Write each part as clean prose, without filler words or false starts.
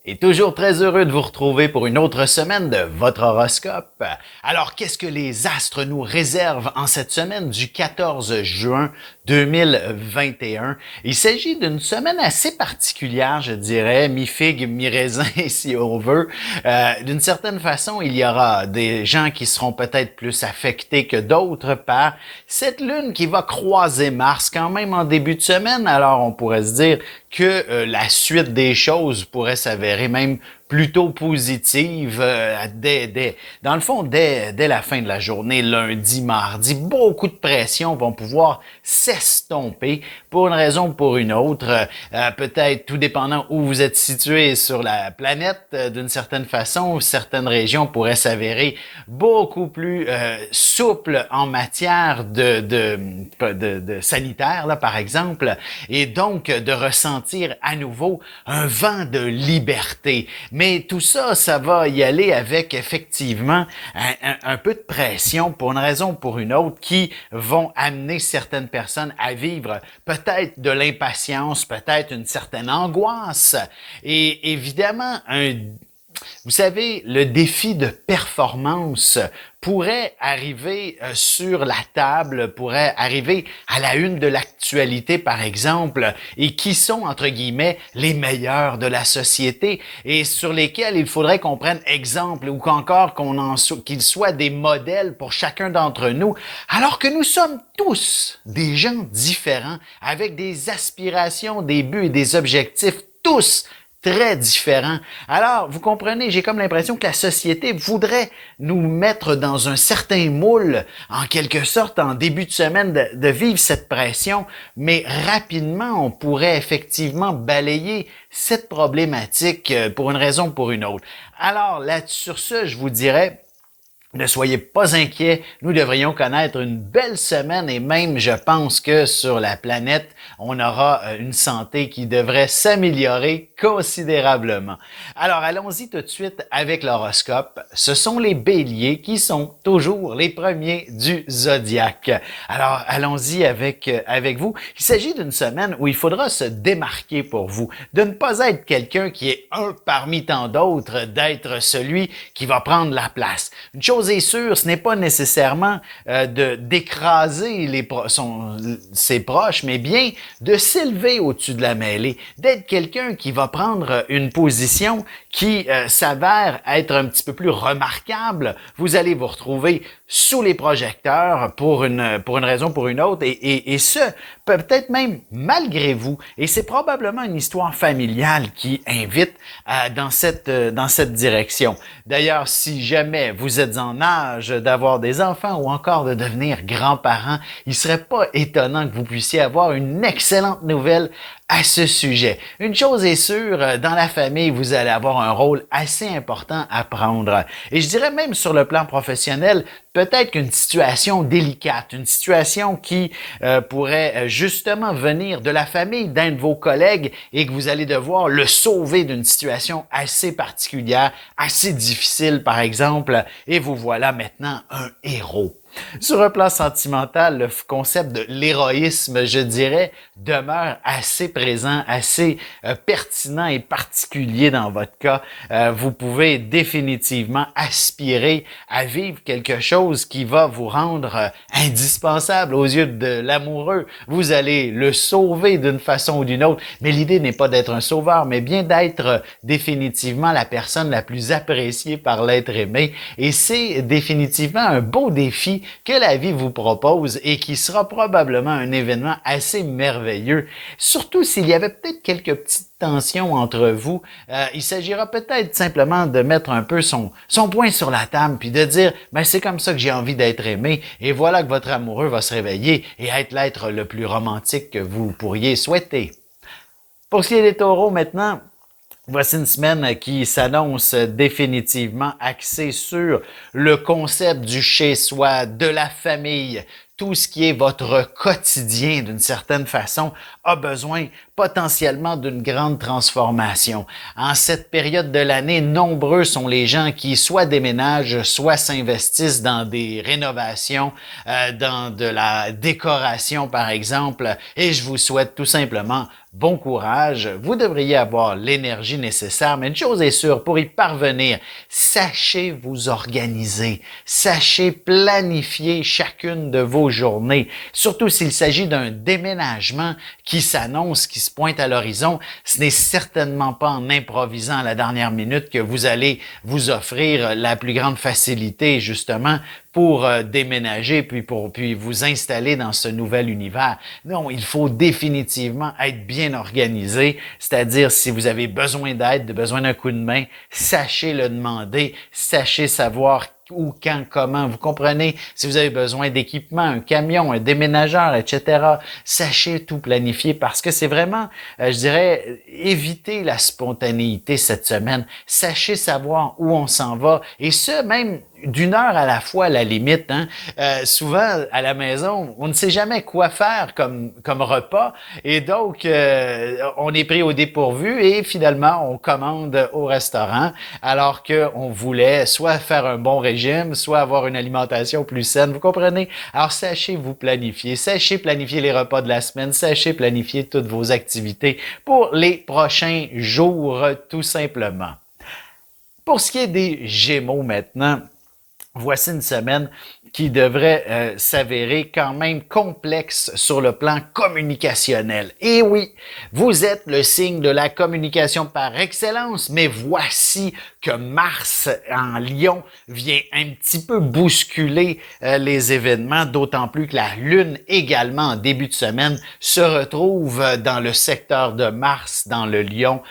Et toujours très heureux de vous retrouver pour une autre semaine de votre horoscope. Alors, qu'est-ce que les astres nous réservent en cette semaine du 14 juin 2021? Il s'agit d'une semaine assez particulière, je dirais, mi-figue, mi-raisin, si on veut. D'une certaine façon, il y aura des gens qui seront peut-être plus affectés que d'autres par cette lune qui va croiser Mars quand même en début de semaine. Alors, on pourrait se dire que la suite des choses pourrait s'avérer même plutôt positive dans le fond, dès la fin de la journée, lundi, mardi. Beaucoup de pression vont pouvoir s'estomper pour une raison ou pour une autre. Peut-être tout dépendant où vous êtes situé sur la planète, d'une certaine façon, certaines régions pourraient s'avérer beaucoup plus souples en matière de sanitaire, là, par exemple, et donc de ressentir à nouveau un vent de liberté. Mais tout ça, ça va y aller avec effectivement un peu de pression pour une raison ou pour une autre qui vont amener certaines personnes à vivre peut-être de l'impatience, peut-être une certaine angoisse et évidemment vous savez, le défi de performance pourrait arriver sur la table, pourrait arriver à la une de l'actualité, par exemple, et qui sont, entre guillemets, les meilleurs de la société et sur lesquels il faudrait qu'on prenne exemple ou qu'encore qu'ils soient des modèles pour chacun d'entre nous, alors que nous sommes tous des gens différents, avec des aspirations, des buts et des objectifs, tous très différents. Alors, vous comprenez, j'ai comme l'impression que la société voudrait nous mettre dans un certain moule, en quelque sorte, en début de semaine, de vivre cette pression, mais rapidement, on pourrait effectivement balayer cette problématique pour une raison ou pour une autre. Alors, là, sur ce, je vous dirais, ne soyez pas inquiets, nous devrions connaître une belle semaine et même je pense que sur la planète, on aura une santé qui devrait s'améliorer considérablement. Alors allons-y tout de suite avec l'horoscope. Ce sont les béliers qui sont toujours les premiers du zodiaque. Alors allons-y avec vous. Il s'agit d'une semaine où il faudra se démarquer pour vous, de ne pas être quelqu'un qui est un parmi tant d'autres, d'être celui qui va prendre la place. Une chose est sûre, ce n'est pas nécessairement d'écraser ses proches, mais bien de s'élever au-dessus de la mêlée, d'être quelqu'un qui va prendre une position qui s'avère être un petit peu plus remarquable. Vous allez vous retrouver sous les projecteurs pour une raison ou pour une autre, et ce, peut-être même malgré vous. Et c'est probablement une histoire familiale qui invite dans cette direction. D'ailleurs, si jamais vous êtes en âge d'avoir des enfants ou encore de devenir grands-parents, il serait pas étonnant que vous puissiez avoir une excellente nouvelle à ce sujet. Une chose est sûre, dans la famille, vous allez avoir un rôle assez important à prendre. Et je dirais même sur le plan professionnel, peut-être qu'une situation délicate, une situation qui pourrait justement venir de la famille d'un de vos collègues et que vous allez devoir le sauver d'une situation assez particulière, assez difficile par exemple, et vous voilà maintenant un héros. Sur un plan sentimental, le concept de l'héroïsme, je dirais, demeure assez présent, assez pertinent et particulier dans votre cas. Vous pouvez définitivement aspirer à vivre quelque chose qui va vous rendre indispensable aux yeux de l'amoureux. Vous allez le sauver d'une façon ou d'une autre, mais l'idée n'est pas d'être un sauveur, mais bien d'être définitivement la personne la plus appréciée par l'être aimé. Et c'est définitivement un beau défi que la vie vous propose et qui sera probablement un événement assez merveilleux. Surtout s'il y avait peut-être quelques petites tensions entre vous, il s'agira peut-être simplement de mettre un peu son poing sur la table puis de dire « c'est comme ça que j'ai envie d'être aimé » et voilà que votre amoureux va se réveiller et être l'être le plus romantique que vous pourriez souhaiter. Pour ce qui est des taureaux maintenant, voici une semaine qui s'annonce définitivement axée sur le concept du chez-soi, de la famille. Tout ce qui est votre quotidien, d'une certaine façon, a besoin potentiellement d'une grande transformation. En cette période de l'année, nombreux sont les gens qui soit déménagent, soit s'investissent dans des rénovations, dans de la décoration par exemple, et je vous souhaite tout simplement bon courage. Vous devriez avoir l'énergie nécessaire, mais une chose est sûre, pour y parvenir, sachez vous organiser, sachez planifier chacune de vos journées, surtout s'il s'agit d'un déménagement qui s'annonce, qui se pointe à l'horizon. Ce n'est certainement pas en improvisant à la dernière minute que vous allez vous offrir la plus grande facilité, justement, pour déménager puis vous installer dans ce nouvel univers. Non, il faut définitivement être bien organisé, c'est-à-dire si vous avez besoin d'aide, besoin d'un coup de main, sachez le demander, sachez savoir où, quand, comment. Vous comprenez? Si vous avez besoin d'équipement, un camion, un déménageur, etc., sachez tout planifier parce que c'est vraiment, je dirais, éviter la spontanéité cette semaine. Sachez savoir où on s'en va et ce, même d'une heure à la fois à la limite. Souvent, à la maison, on ne sait jamais quoi faire comme repas et donc, on est pris au dépourvu et finalement, on commande au restaurant alors qu'on voulait soit faire un bon régime, soit avoir une alimentation plus saine. Vous comprenez? Alors, sachez vous planifier. Sachez planifier les repas de la semaine. Sachez planifier toutes vos activités pour les prochains jours, tout simplement. Pour ce qui est des Gémeaux maintenant, voici une semaine qui devrait s'avérer quand même complexe sur le plan communicationnel. Et oui, vous êtes le signe de la communication par excellence, mais voici que Mars en Lion vient un petit peu bousculer les événements, d'autant plus que la Lune également en début de semaine se retrouve dans le secteur de Mars, dans le Lion.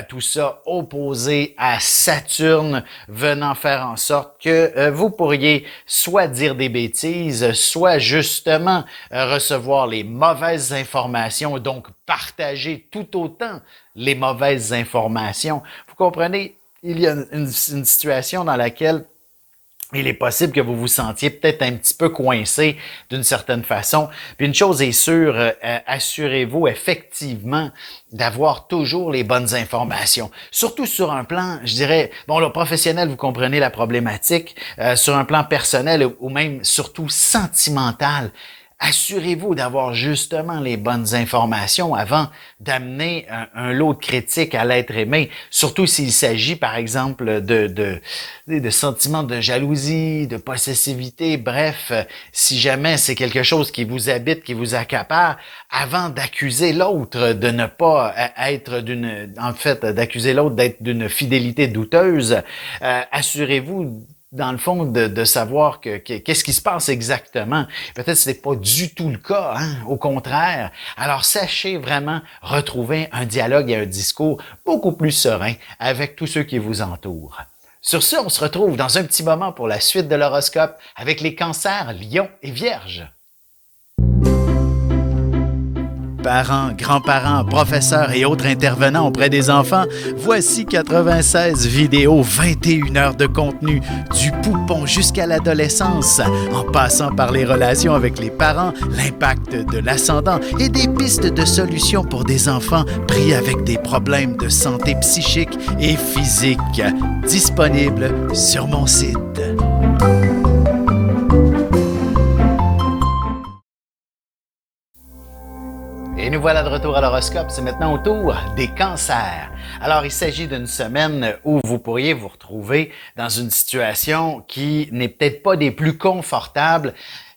Tout ça opposé à Saturne, venant faire en sorte que vous pourriez soit dire des bêtises, soit justement recevoir les mauvaises informations, donc partager tout autant les mauvaises informations. Vous comprenez? Il y a une situation dans laquelle il est possible que vous vous sentiez peut-être un petit peu coincé d'une certaine façon. Puis une chose est sûre, assurez-vous effectivement d'avoir toujours les bonnes informations. Surtout sur un plan, je dirais, bon, le professionnel, vous comprenez la problématique, sur un plan personnel ou même surtout sentimental. Assurez-vous d'avoir justement les bonnes informations avant d'amener un lot de critiques à l'être aimé, surtout s'il s'agit, par exemple, de sentiments de jalousie, de possessivité, bref, si jamais c'est quelque chose qui vous habite, qui vous accapare, avant d'accuser l'autre de ne pas être d'accuser l'autre d'être d'une fidélité douteuse, assurez-vous dans le fond, de savoir qu'est-ce qui se passe exactement. Peut-être que ce n'est pas du tout le cas, au contraire. Alors, sachez vraiment retrouver un dialogue et un discours beaucoup plus serein avec tous ceux qui vous entourent. Sur ce, on se retrouve dans un petit moment pour la suite de l'horoscope avec les cancers, lions et vierges. Parents, grands-parents, professeurs et autres intervenants auprès des enfants, voici 96 vidéos, 21 heures de contenu, du poupon jusqu'à l'adolescence, en passant par les relations avec les parents, l'impact de l'ascendant et des pistes de solutions pour des enfants pris avec des problèmes de santé psychique et physique. Disponible sur mon site. Et nous voilà de retour à l'horoscope. C'est maintenant au tour des cancers. Alors, il s'agit d'une semaine où vous pourriez vous retrouver dans une situation qui n'est peut-être pas des plus confortables.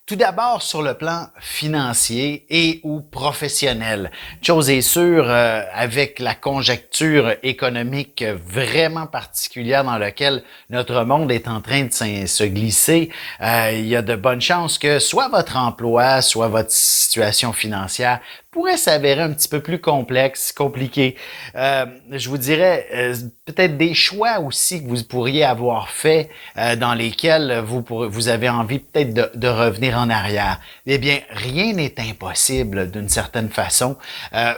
Tout d'abord sur le plan financier et ou professionnel. Chose est sûre, avec la conjoncture économique vraiment particulière dans laquelle notre monde est en train de se glisser, il y a de bonnes chances que soit votre emploi, soit votre situation financière pourrait s'avérer un petit peu plus complexe, compliqué. Je vous dirais peut-être des choix aussi que vous pourriez avoir fait dans lesquels vous avez envie peut-être de revenir en arrière. Eh bien, rien n'est impossible d'une certaine façon.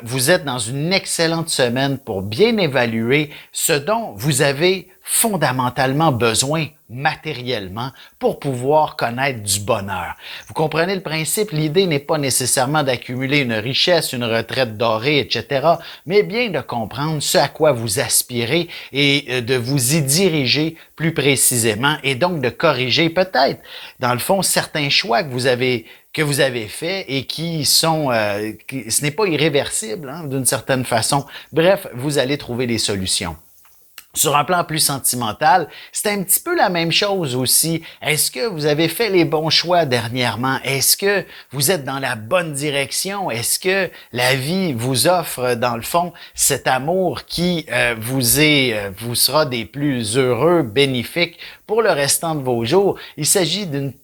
Vous êtes dans une excellente semaine pour bien évaluer ce dont vous avez fondamentalement besoin matériellement pour pouvoir connaître du bonheur. Vous comprenez le principe? L'idée n'est pas nécessairement d'accumuler une richesse, une retraite dorée, etc., mais bien de comprendre ce à quoi vous aspirez et de vous y diriger plus précisément et donc de corriger peut-être, dans le fond, certains choix que vous avez faits et qui sont, ce n'est pas irréversible hein, d'une certaine façon. Bref, vous allez trouver des solutions. Sur un plan plus sentimental, c'est un petit peu la même chose aussi. Est-ce que vous avez fait les bons choix dernièrement? Est-ce que vous êtes dans la bonne direction? Est-ce que la vie vous offre, dans le fond, cet amour qui vous sera des plus heureux, bénéfiques pour le restant de vos jours? Il s'agit d'une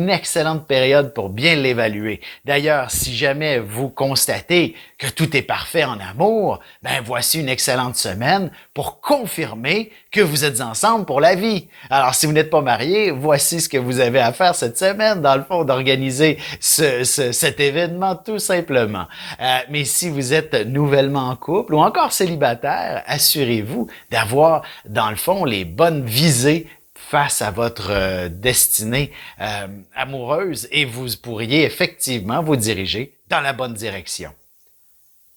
excellente période pour bien l'évaluer. D'ailleurs, si jamais vous constatez que tout est parfait en amour, ben voici une excellente semaine pour confirmer que vous êtes ensemble pour la vie. Alors, si vous n'êtes pas marié, voici ce que vous avez à faire cette semaine, dans le fond, d'organiser cet événement tout simplement. Mais si vous êtes nouvellement en couple ou encore célibataire, assurez-vous d'avoir, dans le fond, les bonnes visées face à votre destinée amoureuse et vous pourriez effectivement vous diriger dans la bonne direction.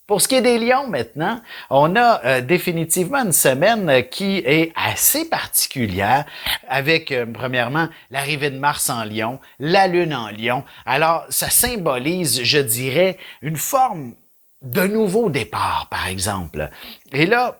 Pour ce qui est des lions maintenant, on a définitivement une semaine qui est assez particulière avec, premièrement, l'arrivée de Mars en Lion, la Lune en Lion. Alors, ça symbolise, je dirais, une forme de nouveau départ, par exemple. Et là,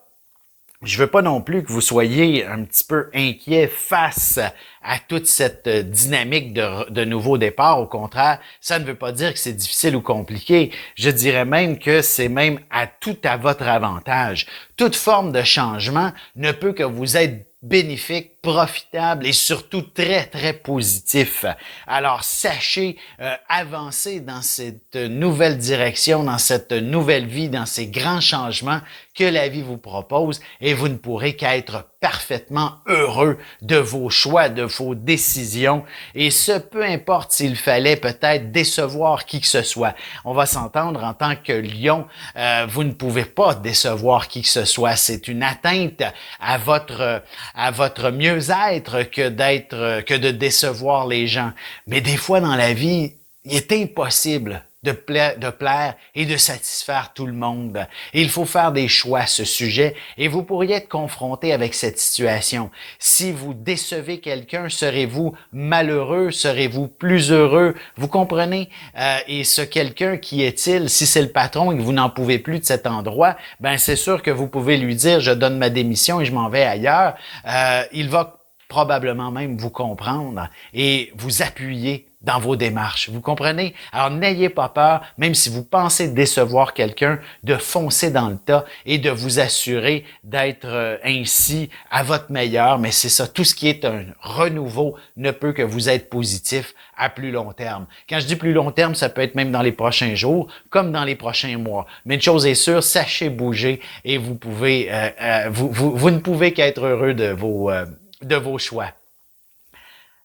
je veux pas non plus que vous soyez un petit peu inquiet face à toute cette dynamique de nouveau départ. Au contraire, ça ne veut pas dire que c'est difficile ou compliqué. Je dirais même que c'est même tout à votre avantage. Toute forme de changement ne peut que vous être bénéfique, profitable et surtout très, très positif. Alors, sachez avancer dans cette nouvelle direction, dans cette nouvelle vie, dans ces grands changements que la vie vous propose et vous ne pourrez qu'être parfaitement heureux de vos choix, de vos décisions et ce, peu importe s'il fallait peut-être décevoir qui que ce soit. On va s'entendre en tant que lion, vous ne pouvez pas décevoir qui que ce soit. C'est une atteinte à votre mieux-être que de décevoir les gens. Mais des fois dans la vie, il est impossible de plaire et de satisfaire tout le monde. Et il faut faire des choix à ce sujet et vous pourriez être confronté avec cette situation. Si vous décevez quelqu'un, serez-vous malheureux? Serez-vous plus heureux? Vous comprenez? Et ce quelqu'un, qui est-il? Si c'est le patron et que vous n'en pouvez plus de cet endroit, ben c'est sûr que vous pouvez lui dire « je donne ma démission et je m'en vais ailleurs ». Il va probablement même vous comprendre et vous appuyer dans vos démarches. Vous comprenez? Alors, n'ayez pas peur, même si vous pensez décevoir quelqu'un, de foncer dans le tas et de vous assurer d'être ainsi à votre meilleur. Mais c'est ça, tout ce qui est un renouveau ne peut que vous être positif à plus long terme. Quand je dis plus long terme, ça peut être même dans les prochains jours, comme dans les prochains mois. Mais une chose est sûre, sachez bouger et vous pouvez, vous ne pouvez qu'être heureux de vos choix.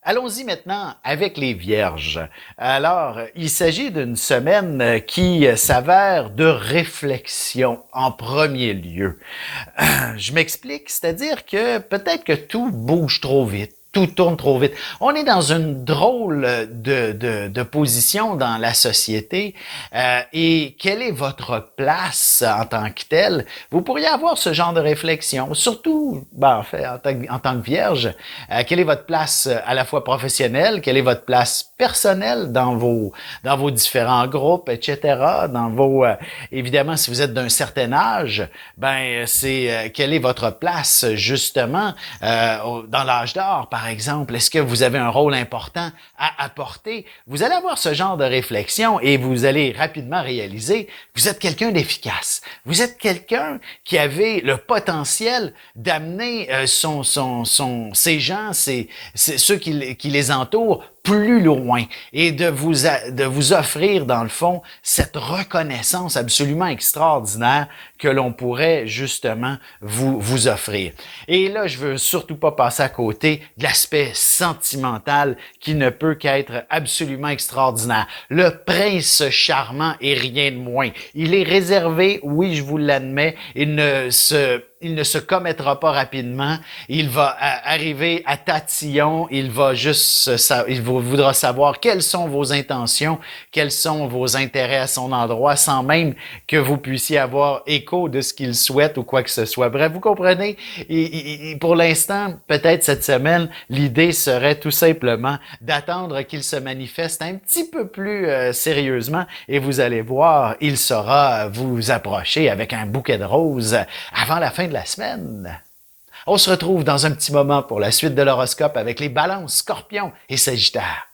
Allons-y maintenant avec les Vierges. Alors, il s'agit d'une semaine qui s'avère de réflexion en premier lieu. Je m'explique, c'est-à-dire que peut-être que tout bouge trop vite. Tout tourne trop vite. On est dans une drôle de position dans la société et quelle est votre place en tant que telle? Vous pourriez avoir ce genre de réflexion, surtout en fait, en tant que vierge. Quelle est votre place à la fois professionnelle? Quelle est votre place personnelle dans vos différents groupes, etc.? Évidemment, si vous êtes d'un certain âge, ben c'est quelle est votre place justement dans l'âge d'or, par exemple? Est-ce que vous avez un rôle important à apporter? Vous allez avoir ce genre de réflexion et vous allez rapidement réaliser que vous êtes quelqu'un d'efficace. Vous êtes quelqu'un qui avait le potentiel d'amener ces gens, ceux qui les entourent, plus loin et de vous offrir, dans le fond, cette reconnaissance absolument extraordinaire que l'on pourrait justement vous offrir. Et là, je veux surtout pas passer à côté de l'aspect sentimental qui ne peut qu'être absolument extraordinaire. Le prince charmant et rien de moins. Il est réservé, oui, je vous l'admets, il il ne se commettra pas rapidement. Il va arriver à tatillon. Il va il voudra savoir quelles sont vos intentions, quels sont vos intérêts à son endroit, sans même que vous puissiez avoir écho de ce qu'il souhaite ou quoi que ce soit. Bref, vous comprenez? Et pour l'instant, peut-être cette semaine, l'idée serait tout simplement d'attendre qu'il se manifeste un petit peu plus sérieusement et vous allez voir, il saura vous approcher avec un bouquet de roses avant la fin de la semaine. On se retrouve dans un petit moment pour la suite de l'horoscope avec les balances, scorpions et sagittaires.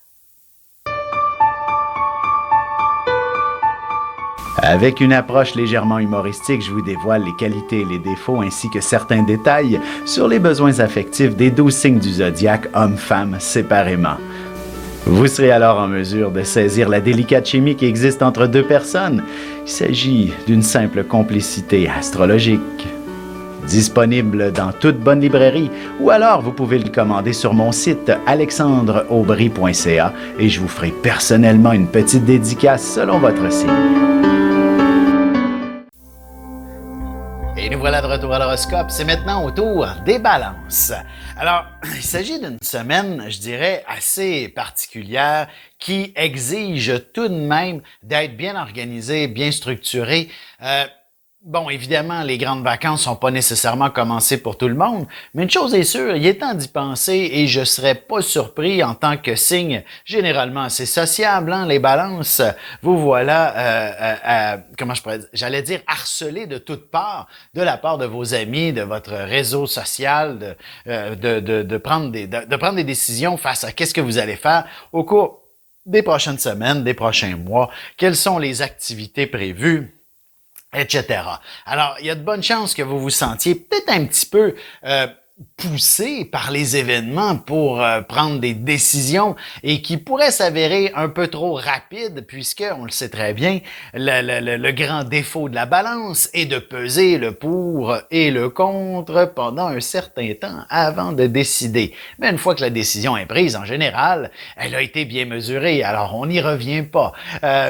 Avec une approche légèrement humoristique, je vous dévoile les qualités et les défauts ainsi que certains détails sur les besoins affectifs des 12 signes du zodiaque, hommes-femmes séparément. Vous serez alors en mesure de saisir la délicate chimie qui existe entre deux personnes. Il s'agit d'une simple complicité astrologique. Disponible dans toute bonne librairie ou alors vous pouvez le commander sur mon site alexandreaubry.ca et je vous ferai personnellement une petite dédicace selon votre signe. Et nous voilà de retour à l'horoscope. C'est maintenant au tour des balances. Alors, il s'agit d'une semaine, je dirais, assez particulière qui exige tout de même d'être bien organisée, bien structurée. Bon, évidemment, les grandes vacances sont pas nécessairement commencées pour tout le monde, mais une chose est sûre, il est temps d'y penser et je serais pas surpris en tant que signe généralement assez sociable, hein, les balances, vous voilà, comment je pourrais dire, j'allais dire harcelé de toutes parts, de la part de vos amis, de votre réseau social, de prendre des décisions face à qu'est-ce que vous allez faire au cours des prochaines semaines, des prochains mois, quelles sont les activités prévues, etc. Alors, il y a de bonnes chances que vous vous sentiez peut-être un petit peu poussé par les événements pour prendre des décisions et qui pourraient s'avérer un peu trop rapides puisque, on le sait très bien, le grand défaut de la balance est de peser le pour et le contre pendant un certain temps avant de décider. Mais une fois que la décision est prise, en général, elle a été bien mesurée, alors on n'y revient pas.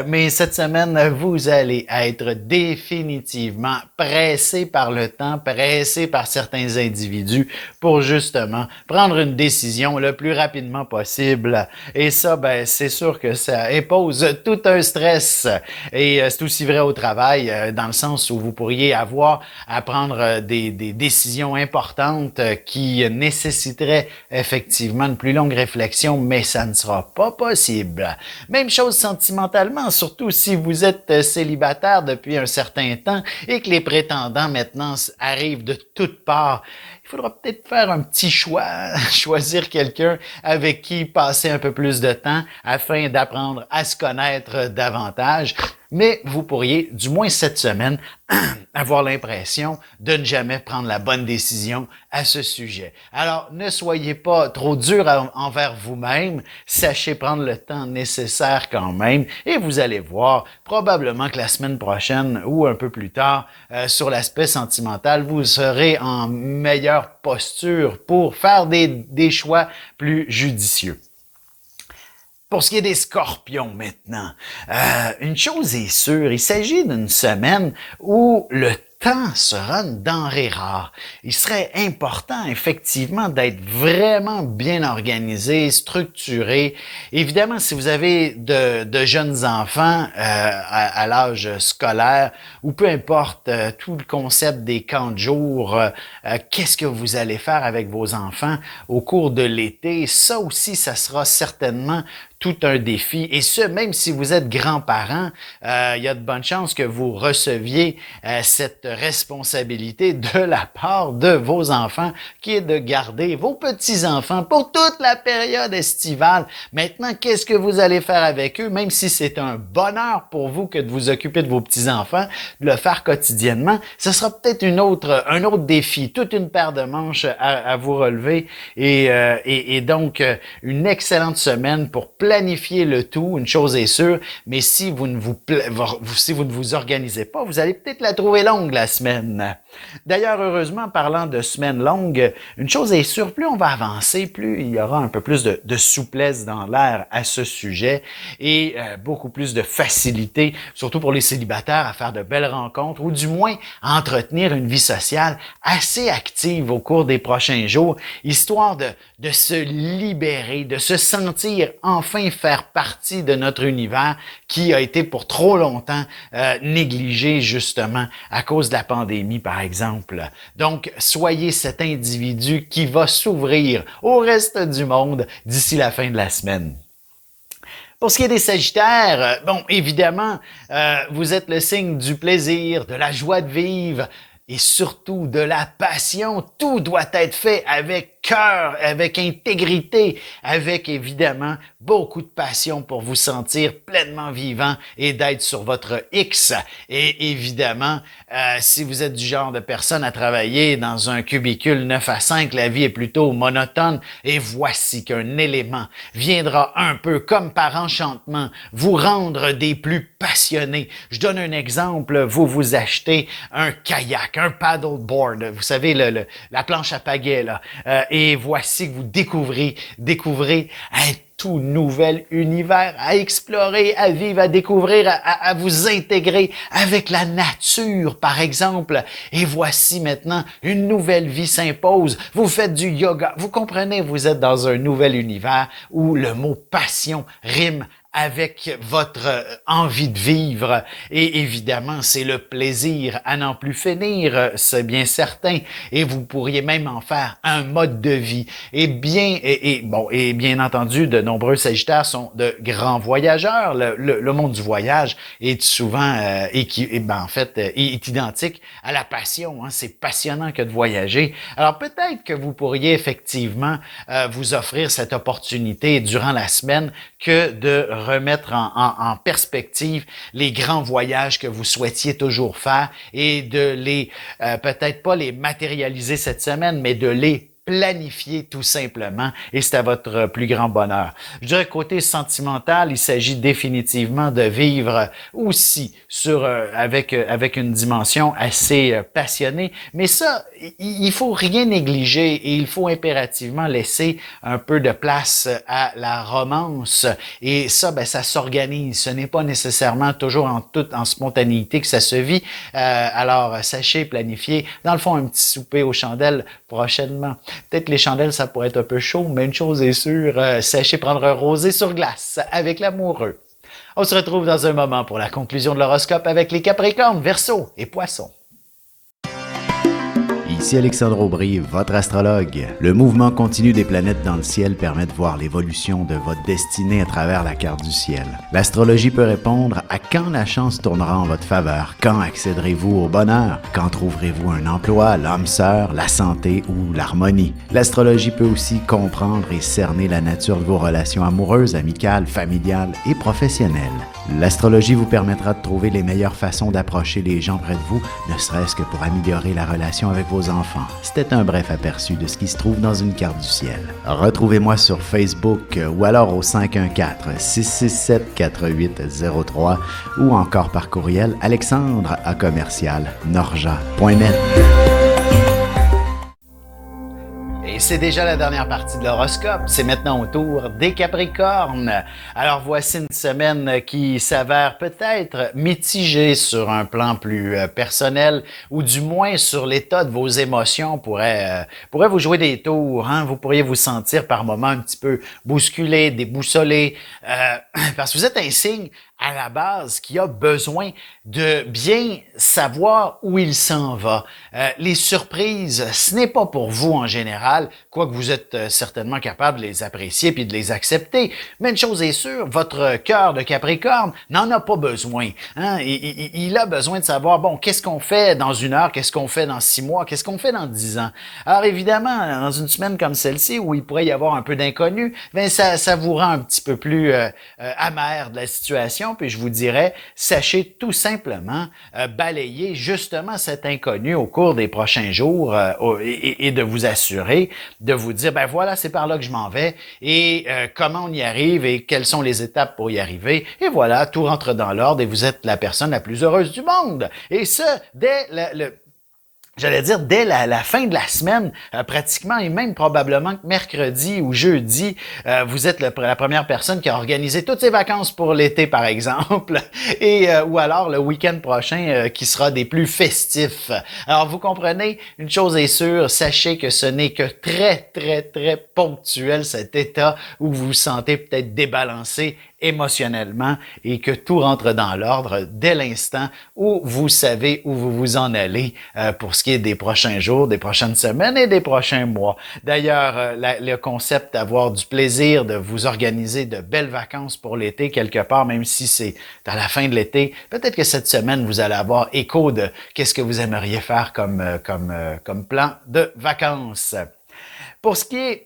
Mais cette semaine, vous allez être définitivement pressé par le temps, pressé par certains individus pour justement prendre une décision le plus rapidement possible. Et ça, ben, c'est sûr que ça impose tout un stress. Et c'est aussi vrai au travail, dans le sens où vous pourriez avoir à prendre des décisions importantes qui nécessiteraient effectivement une plus longue réflexion, mais ça ne sera pas possible. Même chose sentimentalement, surtout si vous êtes célibataire depuis un certain temps et que les prétendants maintenant arrivent de toutes parts. Il faudra peut-être faire un petit choix, choisir quelqu'un avec qui passer un peu plus de temps afin d'apprendre à se connaître davantage. Mais vous pourriez, du moins cette semaine, avoir l'impression de ne jamais prendre la bonne décision à ce sujet. Alors, ne soyez pas trop dur envers vous-même, sachez prendre le temps nécessaire quand même, et vous allez voir, probablement que la semaine prochaine ou un peu plus tard, sur l'aspect sentimental, vous serez en meilleure posture pour faire des choix plus judicieux. Pour ce qui est des scorpions maintenant, une chose est sûre, il s'agit d'une semaine où le temps sera une denrée rare. Il serait important, effectivement, d'être vraiment bien organisé, structuré. Évidemment, si vous avez de jeunes enfants à l'âge scolaire, ou peu importe, tout le concept des camps de jour, qu'est-ce que vous allez faire avec vos enfants au cours de l'été, ça aussi, ça sera certainement tout un défi. Et ce, même si vous êtes grands-parents, il y a de bonnes chances que vous receviez cette responsabilité de la part de vos enfants, qui est de garder vos petits-enfants pour toute la période estivale. Maintenant, qu'est-ce que vous allez faire avec eux? Même si c'est un bonheur pour vous que de vous occuper de vos petits-enfants, de le faire quotidiennement, ce sera peut-être un autre défi, toute une paire de manches à vous relever. Et donc, une excellente semaine pour planifier le tout, une chose est sûre, mais si vous ne vous organisez pas, vous allez peut-être la trouver longue la semaine. D'ailleurs, heureusement, parlant de semaines longues, une chose est sûre, plus on va avancer, plus il y aura un peu plus de souplesse dans l'air à ce sujet et beaucoup plus de facilité, surtout pour les célibataires, à faire de belles rencontres ou du moins à entretenir une vie sociale assez active au cours des prochains jours, histoire de se libérer, de se sentir enfin faire partie de notre univers qui a été pour trop longtemps négligé justement à cause de la pandémie, par exemple. Donc, soyez cet individu qui va s'ouvrir au reste du monde d'ici la fin de la semaine. Pour ce qui est des Sagittaires, bon, évidemment, vous êtes le signe du plaisir, de la joie de vivre et surtout de la passion. Tout doit être fait avec cœur, avec intégrité, avec évidemment beaucoup de passion pour vous sentir pleinement vivant et d'être sur votre X. Et évidemment, si vous êtes du genre de personne à travailler dans un cubicule 9 à 5, la vie est plutôt monotone. Et voici qu'un élément viendra un peu comme par enchantement vous rendre des plus passionnés. Je donne un exemple. Vous achetez un kayak, un paddleboard, vous savez, la planche à pagaie, là. Et voici que vous découvrez un tout nouvel univers à explorer, à vivre, à découvrir, à vous intégrer avec la nature, par exemple. Et voici maintenant, une nouvelle vie s'impose. Vous faites du yoga. Vous comprenez, vous êtes dans un nouvel univers où le mot passion rime avec votre envie de vivre. Et évidemment, c'est le plaisir à n'en plus finir, c'est bien certain. Et vous pourriez même en faire un mode de vie. Et bien entendu, de nombreux Sagittaires sont de grands voyageurs. Le monde du voyage est souvent est identique à la passion. Hein. C'est passionnant que de voyager. Alors peut-être que vous pourriez effectivement vous offrir cette opportunité durant la semaine que de remettre en perspective les grands voyages que vous souhaitiez toujours faire et de les, peut-être pas les matérialiser cette semaine, mais de les planifier tout simplement et c'est à votre plus grand bonheur. Je dirais côté sentimental, il s'agit définitivement de vivre aussi avec une dimension assez passionnée, mais ça, il faut rien négliger et il faut impérativement laisser un peu de place à la romance et ça, ça s'organise. Ce n'est pas nécessairement toujours en spontanéité que ça se vit. Alors, sachez planifier, dans le fond, un petit souper aux chandelles prochainement. Peut-être que les chandelles, ça pourrait être un peu chaud, mais une chose est sûre, sachez prendre un rosé sur glace avec l'amoureux. On se retrouve dans un moment pour la conclusion de l'horoscope avec les Capricornes, Verseaux et Poissons. Ici Alexandre Aubry, votre astrologue. Le mouvement continu des planètes dans le ciel permet de voir l'évolution de votre destinée à travers la carte du ciel. L'astrologie peut répondre à quand la chance tournera en votre faveur, quand accéderez-vous au bonheur, quand trouverez-vous un emploi, l'âme sœur, la santé ou l'harmonie. L'astrologie peut aussi comprendre et cerner la nature de vos relations amoureuses, amicales, familiales et professionnelles. L'astrologie vous permettra de trouver les meilleures façons d'approcher les gens près de vous, ne serait-ce que pour améliorer la relation avec vos enfants. C'était un bref aperçu de ce qui se trouve dans une carte du ciel. Retrouvez-moi sur Facebook ou alors au 514-667-4803 ou encore par courriel alexandre@norja.net. Et c'est déjà la dernière partie de l'horoscope. C'est maintenant au tour des Capricornes. Alors voici une semaine qui s'avère peut-être mitigée sur un plan plus personnel ou du moins sur l'état de vos émotions pourrait vous jouer des tours. Hein? Vous pourriez vous sentir par moments un petit peu bousculé, déboussolé parce que vous êtes un signe à la base qui a besoin de bien savoir où il s'en va. Les surprises, ce n'est pas pour vous en général, quoique vous êtes certainement capable de les apprécier puis de les accepter. Mais une chose est sûre, votre cœur de Capricorne n'en a pas besoin. Hein? Il a besoin de savoir, bon, qu'est-ce qu'on fait dans 1 heure, qu'est-ce qu'on fait dans 6 mois, qu'est-ce qu'on fait dans 10 ans. Alors évidemment, dans une semaine comme celle-ci, où il pourrait y avoir un peu d'inconnu, ça vous rend un petit peu plus amer de la situation. Puis je vous dirais, sachez tout simplement balayer justement cet inconnu au cours des prochains jours et de vous assurer, de vous dire, ben voilà, c'est par là que je m'en vais et comment on y arrive et quelles sont les étapes pour y arriver. Et voilà, tout rentre dans l'ordre et vous êtes la personne la plus heureuse du monde. Et ce, dès j'allais dire, dès la fin de la semaine, pratiquement, et même probablement que mercredi ou jeudi, vous êtes la première personne qui a organisé toutes ses vacances pour l'été, par exemple, et ou alors le week-end prochain qui sera des plus festifs. Alors, vous comprenez, une chose est sûre, sachez que ce n'est que très, très, très ponctuel cet état où vous vous sentez peut-être débalancé émotionnellement et que tout rentre dans l'ordre dès l'instant où vous savez où vous vous en allez pour ce qui est des prochains jours, des prochaines semaines et des prochains mois. D'ailleurs, le concept d'avoir du plaisir, de vous organiser de belles vacances pour l'été quelque part, même si c'est à la fin de l'été, peut-être que cette semaine, vous allez avoir écho de qu'est-ce que vous aimeriez faire comme plan de vacances. Pour ce qui est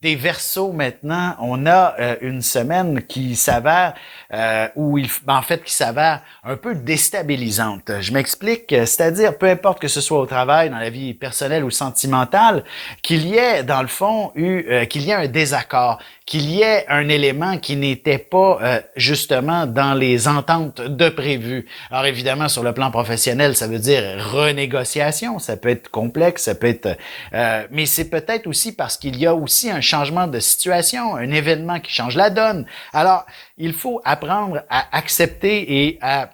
des Verseaux maintenant, on a une semaine qui s'avère qui s'avère un peu déstabilisante. Je m'explique, c'est-à-dire peu importe que ce soit au travail, dans la vie personnelle ou sentimentale, qu'il y ait dans le fond qu'il y ait un désaccord, qu'il y ait un élément qui n'était pas justement dans les ententes de prévu. Alors évidemment, sur le plan professionnel, ça veut dire renégociation, ça peut être complexe, ça peut être mais c'est peut-être aussi parce qu'il y a aussi un changement de situation, un événement qui change la donne. Alors, il faut apprendre à accepter et à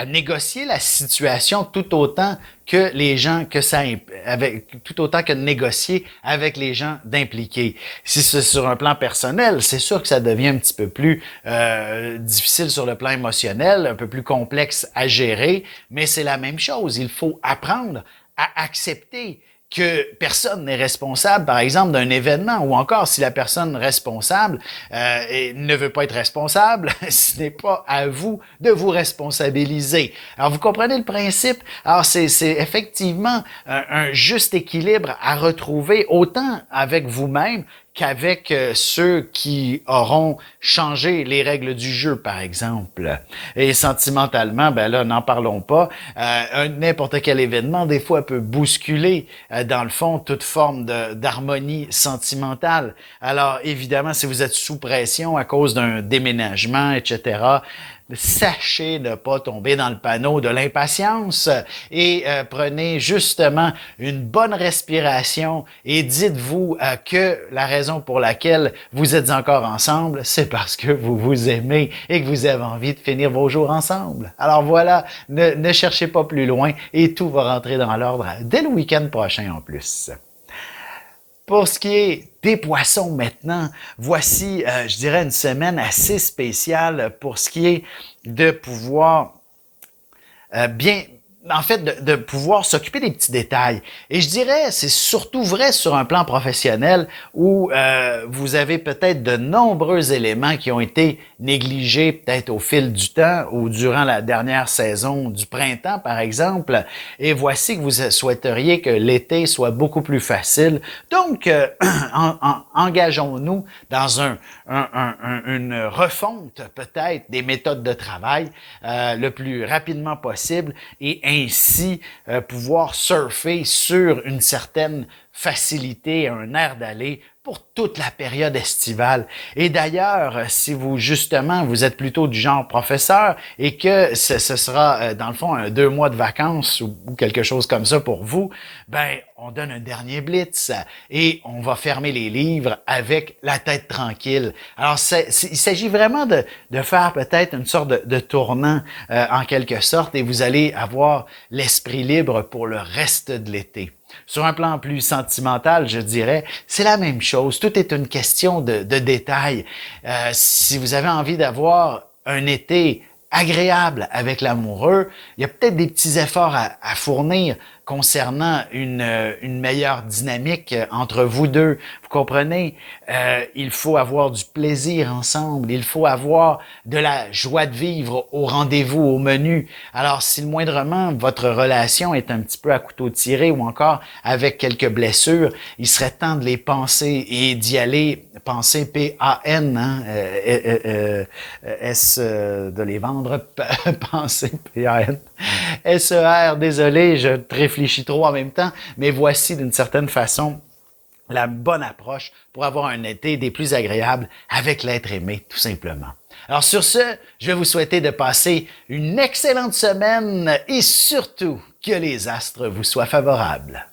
négocier la situation tout autant que les gens tout autant que de négocier avec les gens d'impliquer. Si c'est sur un plan personnel, c'est sûr que ça devient un petit peu plus difficile sur le plan émotionnel, un peu plus complexe à gérer, mais c'est la même chose. Il faut apprendre à accepter que personne n'est responsable, par exemple, d'un événement, ou encore si la personne responsable ne veut pas être responsable, ce n'est pas à vous de vous responsabiliser. Alors, vous comprenez le principe? Alors, c'est effectivement un juste équilibre à retrouver, autant avec vous-même qu'avec ceux qui auront changé les règles du jeu, par exemple. Et sentimentalement, ben là, n'en parlons pas. N'importe quel événement, des fois, peut bousculer, dans le fond, toute forme d'harmonie sentimentale. Alors, évidemment, si vous êtes sous pression à cause d'un déménagement, etc., sachez ne pas tomber dans le panneau de l'impatience et prenez justement une bonne respiration et dites-vous que la raison pour laquelle vous êtes encore ensemble, c'est parce que vous vous aimez et que vous avez envie de finir vos jours ensemble. Alors voilà, ne cherchez pas plus loin et tout va rentrer dans l'ordre dès le week-end prochain en plus. Pour ce qui est des poissons maintenant, voici, je dirais, une semaine assez spéciale pour ce qui est de pouvoir de pouvoir s'occuper des petits détails. Et je dirais, c'est surtout vrai sur un plan professionnel où vous avez peut-être de nombreux éléments qui ont été négligés peut-être au fil du temps ou durant la dernière saison du printemps, par exemple. Et voici que vous souhaiteriez que l'été soit beaucoup plus facile. Donc, engageons-nous dans une refonte peut-être des méthodes de travail le plus rapidement possible et ainsi pouvoir surfer sur une certaine facilité, un air d'aller pour toute la période estivale. Et d'ailleurs, si vous êtes plutôt du genre professeur et que ce sera, dans le fond, 2 mois de vacances ou quelque chose comme ça pour vous, ben, on donne un dernier blitz et on va fermer les livres avec la tête tranquille. Alors, il s'agit vraiment de faire peut-être une sorte de tournant en quelque sorte et vous allez avoir l'esprit libre pour le reste de l'été. Sur un plan plus sentimental, je dirais, c'est la même chose. Tout est une question de détails. Si vous avez envie d'avoir un été agréable avec l'amoureux, il y a peut-être des petits efforts à fournir concernant une meilleure dynamique entre vous deux. Vous comprenez? Il faut avoir du plaisir ensemble. Il faut avoir de la joie de vivre au rendez-vous, au menu. Alors, si le moindrement votre relation est un petit peu à couteau tiré ou encore avec quelques blessures, il serait temps de les penser et d'y aller, penser P-A-N, S, de les vendre, penser P-A-N, S-E-R, désolé, je réfléchis trop en même temps, mais voici d'une certaine façon la bonne approche pour avoir un été des plus agréables avec l'être aimé, tout simplement. Alors sur ce, je vais vous souhaiter de passer une excellente semaine et surtout Que les astres vous soient favorables.